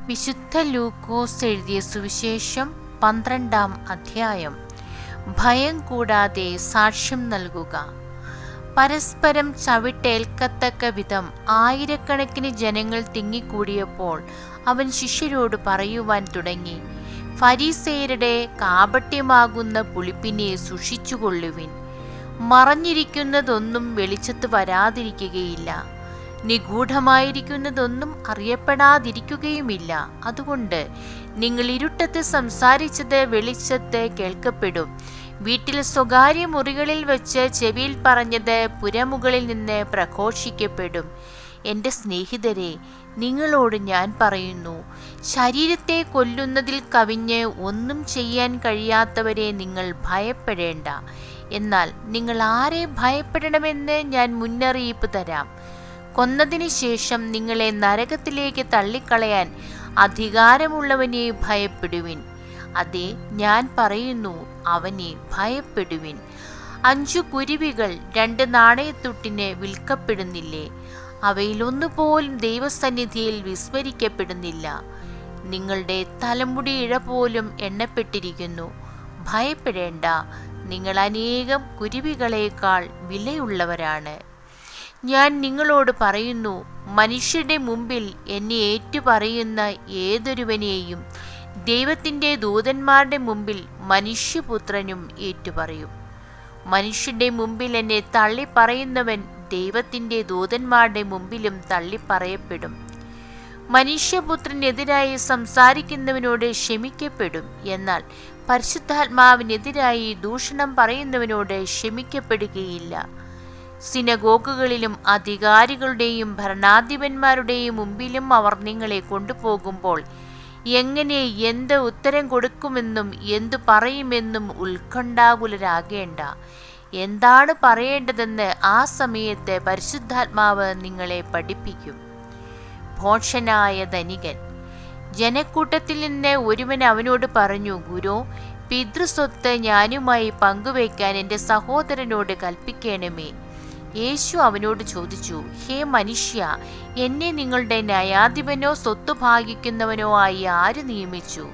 വിശുദ്ധ ലൂക്കോസ് എഴുതിയ സുവിശേഷം 12-ാം അധ്യായം. ഭയം കൂടാതെ സാക്ഷ്യം നൽകുക. പരസ്പരം ചവിട്ടേൽക്കത്തക്ക വിധം ആയിരക്കണക്കിന് ജനങ്ങൾ തിങ്ങിക്കൂടിയപ്പോൾ അവൻ ശിഷ്യരോട് പറയുവാൻ തുടങ്ങി, ഫരീസേയരുടെ കാപട്യമാകുന്ന പുളിപ്പിനെ സൂക്ഷിച്ചുകൊള്ളുവിൻ. മറഞ്ഞിരിക്കുന്നതൊന്നും വെളിച്ചത്ത് വരാതിരിക്കുകയില്ല, നിഗൂഢമായിരിക്കുന്നതൊന്നും അറിയപ്പെടാതിരിക്കുകയുമില്ല. അതുകൊണ്ട് നിങ്ങൾ ഇരുട്ടത്ത് സംസാരിച്ചത് വെളിച്ചത്ത് കേൾക്കപ്പെടും, വീട്ടിൽ സ്വകാര്യ മുറികളിൽ വെച്ച് ചെവിയിൽ പറഞ്ഞത് പുരമുകളിൽ നിന്ന് പ്രഘോഷിക്കപ്പെടും. എൻ്റെ സ്നേഹിതരെ, നിങ്ങളോട് ഞാൻ പറയുന്നു, ശരീരത്തെ കൊല്ലുന്നതിൽ കവിഞ്ഞ് ഒന്നും ചെയ്യാൻ കഴിയാത്തവരെ നിങ്ങൾ ഭയപ്പെടേണ്ട. എന്നാൽ നിങ്ങൾ ആരെ ഭയപ്പെടണമെന്ന് ഞാൻ മുന്നറിയിപ്പ് തരാം. കൊന്നതിന് ശേഷം നിങ്ങളെ നരകത്തിലേക്ക് തള്ളിക്കളയാൻ അധികാരമുള്ളവനെ ഭയപ്പെടുവിൻ. അതെ, ഞാൻ പറയുന്നു, അവനെ ഭയപ്പെടുവിൻ. 5 കുരുവികൾ 2 നാണയത്തുട്ടിന് വിൽക്കപ്പെടുന്നില്ലേ? അവയിലൊന്നുപോലും ദൈവസന്നിധിയിൽ വിസ്മരിക്കപ്പെടുന്നില്ല. നിങ്ങളുടെ തലമുടി ഇഴ പോലും എണ്ണപ്പെട്ടിരിക്കുന്നു. ഭയപ്പെടേണ്ട, നിങ്ങൾ അനേകം കുരുവികളേക്കാൾ വിലയുള്ളവരാണ്. ഞാൻ നിങ്ങളോട് പറയുന്നു, മനുഷ്യരുടെ മുമ്പിൽ എന്നെ ഏറ്റുപറയുന്ന ഏതൊരുവനെയും ദൈവത്തിൻ്റെ ദൂതന്മാരുടെ മുമ്പിൽ മനുഷ്യപുത്രനും ഏറ്റുപറയും. മനുഷ്യരുടെ മുമ്പിൽ എന്നെ തള്ളിപ്പറയുന്നവൻ ദൈവത്തിൻ്റെ ദൂതന്മാരുടെ മുമ്പിലും തള്ളിപ്പറയപ്പെടും. മനുഷ്യപുത്രനെതിരായി സംസാരിക്കുന്നവനോട് ക്ഷമിക്കപ്പെടും, എന്നാൽ പരിശുദ്ധാത്മാവിനെതിരായി ദൂഷണം പറയുന്നവനോട് ക്ഷമിക്കപ്പെടുകയില്ല. സിനഗോഗുകളിലും അധികാരികളുടെയും ഭരണാധിപന്മാരുടെയും മുമ്പിലും അവർ നിങ്ങളെ കൊണ്ടുപോകുമ്പോൾ എങ്ങനെ എന്ത് ഉത്തരം കൊടുക്കുമെന്നും എന്തു പറയുമെന്നും ഉത്കണ്ഠാകുലരാകേണ്ട. എന്താണ് പറയേണ്ടതെന്ന് ആ സമയത്ത് പരിശുദ്ധാത്മാവ് നിങ്ങളെ പഠിപ്പിക്കും. ഭോഷനായ ധനികൻ. ജനക്കൂട്ടത്തിൽ നിന്ന് ഒരുവൻ അവനോട് പറഞ്ഞു, ഗുരു, പിതൃസ്വത്ത് ഞാനുമായി പങ്കുവയ്ക്കാൻ എൻ്റെ സഹോദരനോട് കൽപ്പിക്കണമേ. യേശു അവനോട് ചോദിച്ചു, ഹേ മനുഷ്യ, എന്നെ നിങ്ങളുടെ ന്യായാധിപനോ സ്വത്ത് ഭാഗിക്കുന്നവനോ ആയി ആര് നിയമിച്ചു?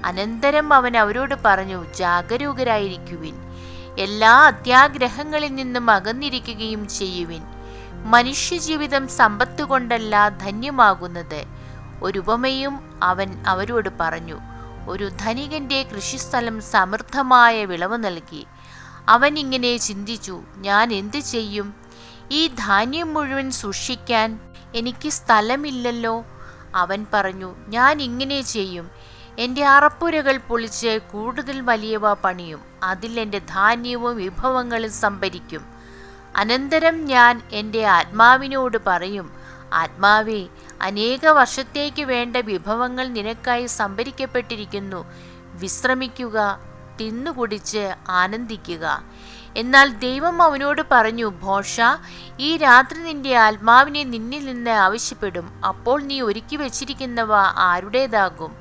അനന്തരം അവൻ അവരോട് പറഞ്ഞു, ജാഗരൂകരായിരിക്കുവിൻ, എല്ലാ അത്യാഗ്രഹങ്ങളിൽ നിന്നും അകന്നിരിക്കുകയും ചെയ്യുവിൻ. മനുഷ്യജീവിതം സമ്പത്ത് കൊണ്ടല്ല ധന്യമാകുന്നത്. ഒരു ഉപമയും അവൻ അവരോട് പറഞ്ഞു. ഒരു ധനികന്റെ കൃഷിസ്ഥലം സമൃദ്ധമായ വിളവ് നൽകി. അവൻ ഇങ്ങനെ ചിന്തിച്ചു, ഞാൻ എന്തു ചെയ്യും? ഈ ധാന്യം മുഴുവൻ സൂക്ഷിക്കാൻ എനിക്ക് സ്ഥലമില്ലല്ലോ. അവൻ പറഞ്ഞു, ഞാൻ ഇങ്ങനെ ചെയ്യും, എൻ്റെ അറപ്പുരകൾ പൊളിച്ച് കൂടുതൽ വലിയവ പണിയും, അതിൽ എൻ്റെ ധാന്യവും വിഭവങ്ങളും സംഭരിക്കും. അനന്തരം ഞാൻ എൻ്റെ ആത്മാവിനോട് പറയും, ആത്മാവേ, അനേക വർഷത്തേക്ക് വേണ്ട വിഭവങ്ങൾ നിനക്കായി സംഭരിക്കപ്പെട്ടിരിക്കുന്നു, വിശ്രമിക്കുക, തിന്നുകുടിച്ച് ആനന്ദിക്കുക. എന്നാൽ ദൈവം അവനോട് പറഞ്ഞു, ഭോഷ, ഈ രാത്രി നിന്റെ ആത്മാവിനെ നിന്നിൽ നിന്ന് ആവശ്യപ്പെടും, അപ്പോൾ നീ ഒരുക്കി വച്ചിരിക്കുന്നവ ആരുടേതാകും?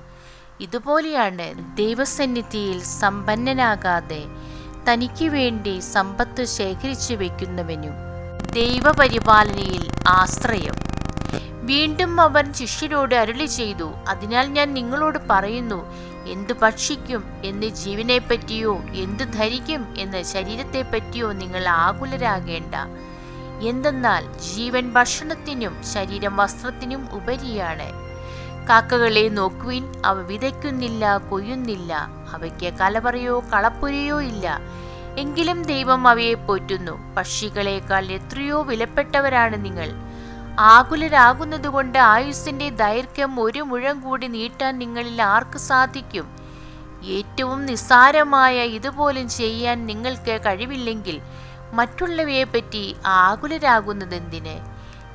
ഇതുപോലെയാണ് ദൈവസന്നിധിയിൽ സമ്പന്നനാകാതെ തനിക്ക് വേണ്ടി സമ്പത്ത് ശേഖരിച്ചു വെക്കുന്നവനും ദൈവപരിപാലനയിൽ ആശ്രയം. വീണ്ടും അവൻ ശിഷ്യരോട് അരുളി ചെയ്തു, അതിനാൽ ഞാൻ നിങ്ങളോട് പറയുന്നു, എന്തു ഭക്ഷിക്കും എന്ന് ജീവനെപ്പറ്റിയോ എന്തു ധരിക്കും എന്ന് ശരീരത്തെപ്പറ്റിയോ നിങ്ങൾ ആകുലരാകേണ്ട. എന്തെന്നാൽ ജീവൻ ഭക്ഷണത്തിനും ശരീരം വസ്ത്രത്തിനും ഉപരിയാണ്. കാക്കകളെ നോക്കുവിൻ, അവ വിതയ്ക്കുന്നില്ല, കൊയ്യുന്നില്ല, അവയ്ക്ക് കലവറയോ കളപ്പുരയോ ഇല്ല, എങ്കിലും ദൈവം അവയെ പോറ്റുന്നു. പക്ഷികളെക്കാൾ എത്രയോ വിലപ്പെട്ടവരാണ് നിങ്ങൾ. ആകുലരാകുന്നതുകൊണ്ട് ആയുസ്സിന്റെ ദൈർഘ്യം 1 മുഴം കൂടി നീട്ടാൻ നിങ്ങളിൽ ആർക്ക് സാധിക്കും? ഏറ്റവും നിസ്സാരമായ ഇതുപോലും ചെയ്യാൻ നിങ്ങൾക്ക് കഴിവില്ലെങ്കിൽ മറ്റുള്ളവയെപ്പറ്റി ആകുലരാകുന്നതെന്തിന്?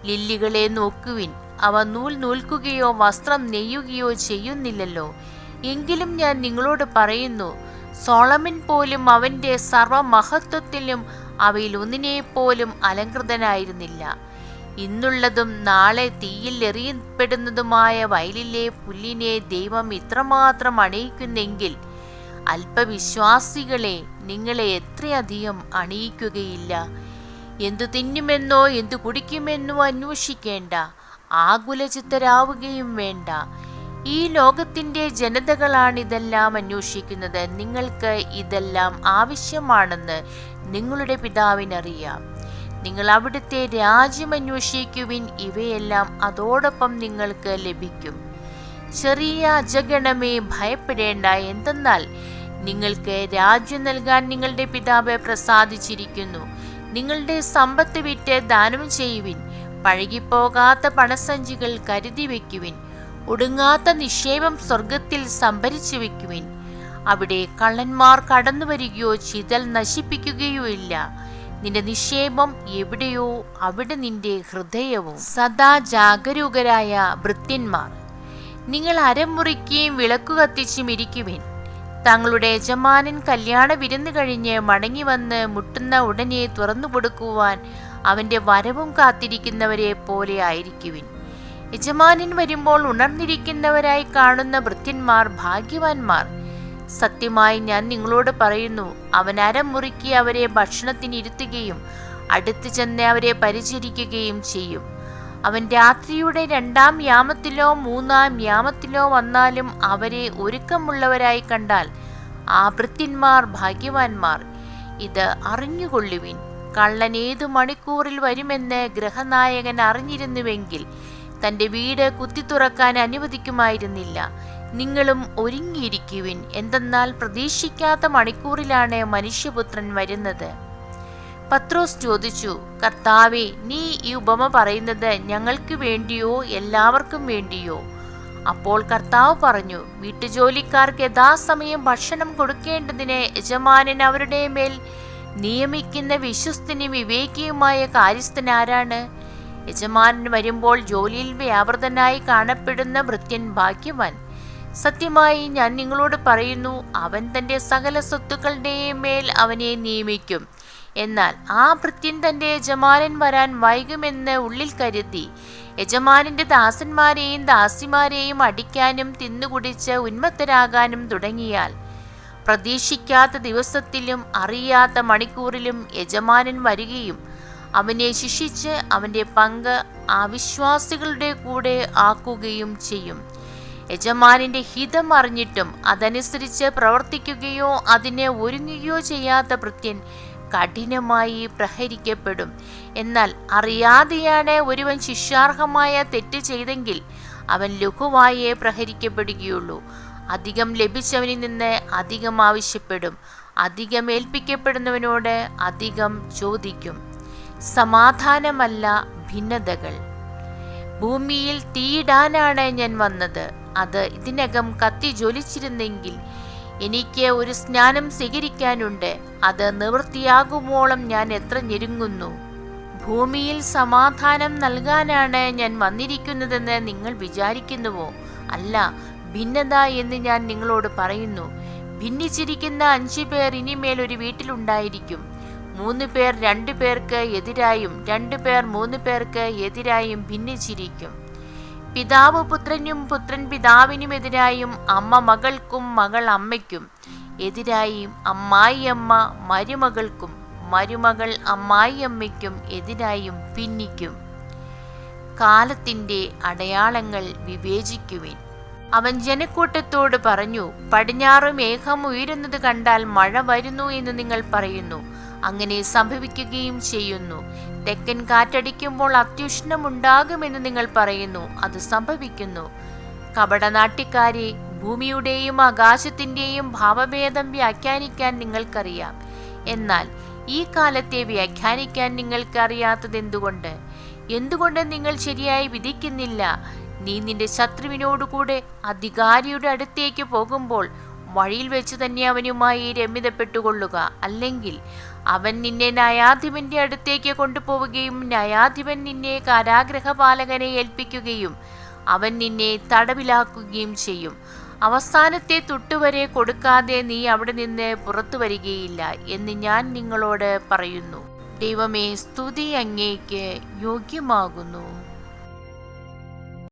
ലില്ലികളെ നോക്കുവിൻ, അവ നൂൽ നൂൽക്കുകയോ വസ്ത്രം നെയ്യുകയോ ചെയ്യുന്നില്ലല്ലോ. എങ്കിലും ഞാൻ നിങ്ങളോട് പറയുന്നു, സോളമൻ പോലും അവൻ്റെ സർവമഹത്വത്തിലും അവയിൽ ഒന്നിനെപ്പോലും അലങ്കൃതനായിരുന്നില്ല. ഇന്നുള്ളതും നാളെ തീയിൽ എറിയപ്പെടുന്നതുമായ വയലിലെ പുല്ലിനെ ദൈവം ഇത്രമാത്രം അണിയിക്കുന്നെങ്കിൽ അല്പവിശ്വാസികളെ, നിങ്ങളെ എത്രയധികം അണിയിക്കുകയില്ല. എന്തു തിന്നുമെന്നോ എന്തു കുടിക്കുമെന്നോ അന്വേഷിക്കേണ്ട, ആകുലചിത്തരാവുകയും വേണ്ട. ഈ ലോകത്തിന്റെ ജനതകളാണിതെല്ലാം അന്വേഷിക്കുന്നത്. നിങ്ങൾക്ക് ഇതെല്ലാം ആവശ്യമാണെന്ന് നിങ്ങളുടെ പിതാവിനറിയാം. നിങ്ങൾ അവിടുത്തെ രാജ്യം അന്വേഷിക്കുവിൻ, ഇവയെല്ലാം അതോടൊപ്പം നിങ്ങൾക്ക് ലഭിക്കും. ചെറിയ അജഗണമേ, ഭയപ്പെടേണ്ട. എന്തെന്നാൽ നിങ്ങൾക്ക് രാജ്യം നൽകാൻ നിങ്ങളുടെ പിതാവ് പ്രസാദിച്ചിരിക്കുന്നു. നിങ്ങളുടെ സമ്പത്ത് വിറ്റ് ദാനം ചെയ്യുവിൻ. പഴകിപ്പോകാത്ത പണസഞ്ചികൾ കരുതി വയ്ക്കുവിൻ. ഒടുങ്ങാത്ത നിക്ഷേപം സ്വർഗത്തിൽ സംഭരിച്ചു വയ്ക്കുവിൻ. അവിടെ കള്ളന്മാർ കടന്നു വരികയോ ചിതൽ നശിപ്പിക്കുകയോ ഇല്ല. നിന്റെ നിക്ഷേപം എവിടെയോ അവിടെ നിന്റെ ഹൃദയവും. സദാ ജാഗരൂകരായ ഭൃത്യന്മാർ, നിങ്ങൾ അരമുറിക്കുകയും വിളക്കു കത്തിച്ചും ഇരിക്കുവിൻ. തങ്ങളുടെ യജമാനൻ കല്യാണ വിരുന്ന് കഴിഞ്ഞ് മടങ്ങി വന്ന് മുട്ടുന്ന ഉടനെ തുറന്നു കൊടുക്കുവാൻ അവന്റെ വരവും കാത്തിരിക്കുന്നവരെ പോലെ ആയിരിക്കുവിൻ. യജമാനൻ വരുമ്പോൾ ഉണർന്നിരിക്കുന്നവരായി കാണുന്ന ഭൃത്യന്മാർ ഭാഗ്യവാന്മാർ. സത്യമായി ഞാൻ നിങ്ങളോട് പറയുന്നു, അവൻ അരമുറുക്കി അവരെ ഭക്ഷണത്തിനിരുത്തുകയും അടുത്ത് ചെന്ന് അവരെ പരിചരിക്കുകയും ചെയ്യും. അവൻ രാത്രിയുടെ 2-ാം യാമത്തിലോ 3-ാം യാമത്തിലോ വന്നാലും അവരെ ഒരുക്കമുള്ളവരായി കണ്ടാൽ ആ ഭൃത്യന്മാർ ഭാഗ്യവാന്മാർ. ഇത് അറിഞ്ഞുകൊള്ളുവിൻ, കള്ളൻ ഏതു മണിക്കൂറിൽ വരുമെന്ന് ഗൃഹനായകൻ അറിഞ്ഞിരുന്നുവെങ്കിൽ തൻ്റെ വീട് കുത്തിത്തുറക്കാൻ അനുവദിക്കുമായിരുന്നില്ല. നിങ്ങളും ഒരുങ്ങിയിരിക്കുവിൻ, എന്തെന്നാൽ പ്രതീക്ഷിക്കാത്ത മണിക്കൂറിലാണ് മനുഷ്യപുത്രൻ വരുന്നത്. പത്രോസ് ചോദിച്ചു, കർത്താവേ, നീ ഈ ഉപമ പറയുന്നത് ഞങ്ങൾക്ക് വേണ്ടിയോ എല്ലാവർക്കും വേണ്ടിയോ? അപ്പോൾ കർത്താവ് പറഞ്ഞു, വീട്ടുജോലിക്കാർക്ക് യഥാസമയം ഭക്ഷണം കൊടുക്കേണ്ടതിന് യജമാനൻ അവരുടെ മേൽ നിയമിക്കുന്ന വിശ്വസ്തനും വിവേകിയുമായ കാര്യസ്ഥൻ ആരാണ്? യജമാനൻ വരുമ്പോൾ ജോലിയിൽ വ്യാപൃതനായി കാണപ്പെടുന്ന ഭൃത്യൻ ഭാഗ്യവാൻ. സത്യമായി ഞാൻ നിങ്ങളോട് പറയുന്നു, അവൻ തൻ്റെ സകല സ്വത്തുക്കളുടെയും മേൽ അവനെ നിയമിക്കും. എന്നാൽ ആ ഭൃത്യൻ തൻ്റെ യജമാനൻ വരാൻ വൈകുമെന്ന് ഉള്ളിൽ കരുതി യജമാനന്റെ ദാസന്മാരെയും ദാസിമാരെയും അടിക്കാനും തിന്നുകുടിച്ച് ഉന്മത്തരാകാനും തുടങ്ങിയാൽ പ്രതീക്ഷിക്കാത്ത ദിവസത്തിലും അറിയാത്ത മണിക്കൂറിലും യജമാനൻ വരികയും അവനെ ശിക്ഷിച്ച് അവൻ്റെ പങ്ക് അവിശ്വാസികളുടെ കൂടെ ആക്കുകയും ചെയ്യും. യജമാനന്റെ ഹിതം അറിഞ്ഞിട്ടും അതനുസരിച്ച് പ്രവർത്തിക്കുകയോ അതിനെ ഒരുങ്ങുകയോ ചെയ്യാത്ത ഭൃത്യൻ കഠിനമായി പ്രഹരിക്കപ്പെടും. എന്നാൽ അറിയാതെയാണ് ഒരുവൻ ശിക്ഷാർഹമായ തെറ്റ് ചെയ്തെങ്കിൽ അവൻ ലഘുവായേ പ്രഹരിക്കപ്പെടുകയുള്ളൂ. അധികം ലഭിച്ചവനിൽ നിന്ന് അധികം ആവശ്യപ്പെടും, അധികം ഏൽപ്പിക്കപ്പെടുന്നവനോട് അധികം ചോദിക്കും. സമാധാനമല്ല ഭിന്നതകൾ. ഭൂമിയിൽ തീയിടാനാണ് ഞാൻ വന്നത്. അത് ഇതിനകം കത്തി ജ്വലിച്ചിരുന്നെങ്കിൽ എനിക്ക് ഒരു സ്നാനം സ്വീകരിക്കാനുണ്ട്. അത് നിവൃത്തിയാകുമോളം ഞാൻ എത്ര ഞെരുങ്ങുന്നു. ഭൂമിയിൽ സമാധാനം നൽകാനാണ് ഞാൻ വന്നിരിക്കുന്നതെന്ന് നിങ്ങൾ വിചാരിക്കുന്നുവോ? അല്ല, ഭിന്നത എന്ന് ഞാൻ നിങ്ങളോട് പറയുന്നു. ഭിന്നിച്ചിരിക്കുന്ന 5 പേർ ഇനിമേൽ ഒരു വീട്ടിലുണ്ടായിരിക്കും. 3 പേർ 2 പേർക്ക് എതിരായും 2 പേർ 3 പേർക്ക് എതിരായും ഭിന്നിച്ചിരിക്കും. പിതാവ് പുത്രനും പുത്രൻ പിതാവിനും എതിരായും അമ്മ മകൾക്കും മകൾ അമ്മയ്ക്കും എതിരായും അമ്മായിയമ്മ മരുമകൾക്കും മരുമകൾ അമ്മായിയമ്മയ്ക്കും എതിരായും ഭിന്നിക്കും. കാലത്തിൻ്റെ അടയാളങ്ങൾ വിവേചിക്കുവിൻ. അവൻ ജനക്കൂട്ടത്തോട് പറഞ്ഞു, പടിഞ്ഞാറ് മേഘം ഉയരുന്നത് കണ്ടാൽ മഴ വരുന്നു എന്ന് നിങ്ങൾ പറയുന്നു. അങ്ങനെ സംഭവിക്കുകയും ചെയ്യുന്നു. തെക്കൻ കാറ്റടിക്കുമ്പോൾ അത്യുഷ്ണമുണ്ടാകുമെന്ന് നിങ്ങൾ പറയുന്നു, അത് സംഭവിക്കുന്നു. കപടനാട്യക്കാരെ, ഭൂമിയുടെയും ആകാശത്തിൻ്റെയും ഭാവഭേദം വ്യാഖ്യാനിക്കാൻ നിങ്ങൾക്കറിയാം. എന്നാൽ ഈ കാലത്തെ വ്യാഖ്യാനിക്കാൻ നിങ്ങൾക്കറിയാത്തതെന്തുകൊണ്ട്? എന്തുകൊണ്ട് നിങ്ങൾ ശരിയായി വിധിക്കുന്നില്ല? നീ നിന്റെ ശത്രുവിനോടുകൂടെ അധികാരിയുടെ അടുത്തേക്ക് പോകുമ്പോൾ വഴിയിൽ വെച്ച് തന്നെ അവനുമായി രമ്യതപ്പെട്ടുകൊള്ളുക. അല്ലെങ്കിൽ അവൻ നിന്നെ ന്യായാധിപന്റെ അടുത്തേക്ക് കൊണ്ടുപോവുകയും ന്യായാധിപൻ നിന്നെ കാരാഗൃഹപാലകനെ ഏൽപ്പിക്കുകയും അവൻ നിന്നെ തടവിലാക്കുകയും ചെയ്യും. അവസാനത്തെ തുട്ടുവരെ കൊടുക്കാതെ നീ അവിടെ നിന്ന് പുറത്തു വരികയില്ല എന്ന് ഞാൻ നിങ്ങളോട് പറയുന്നു. ദൈവമേ, സ്തുതി അങ്ങേക്ക് യോഗ്യമാകുന്നു.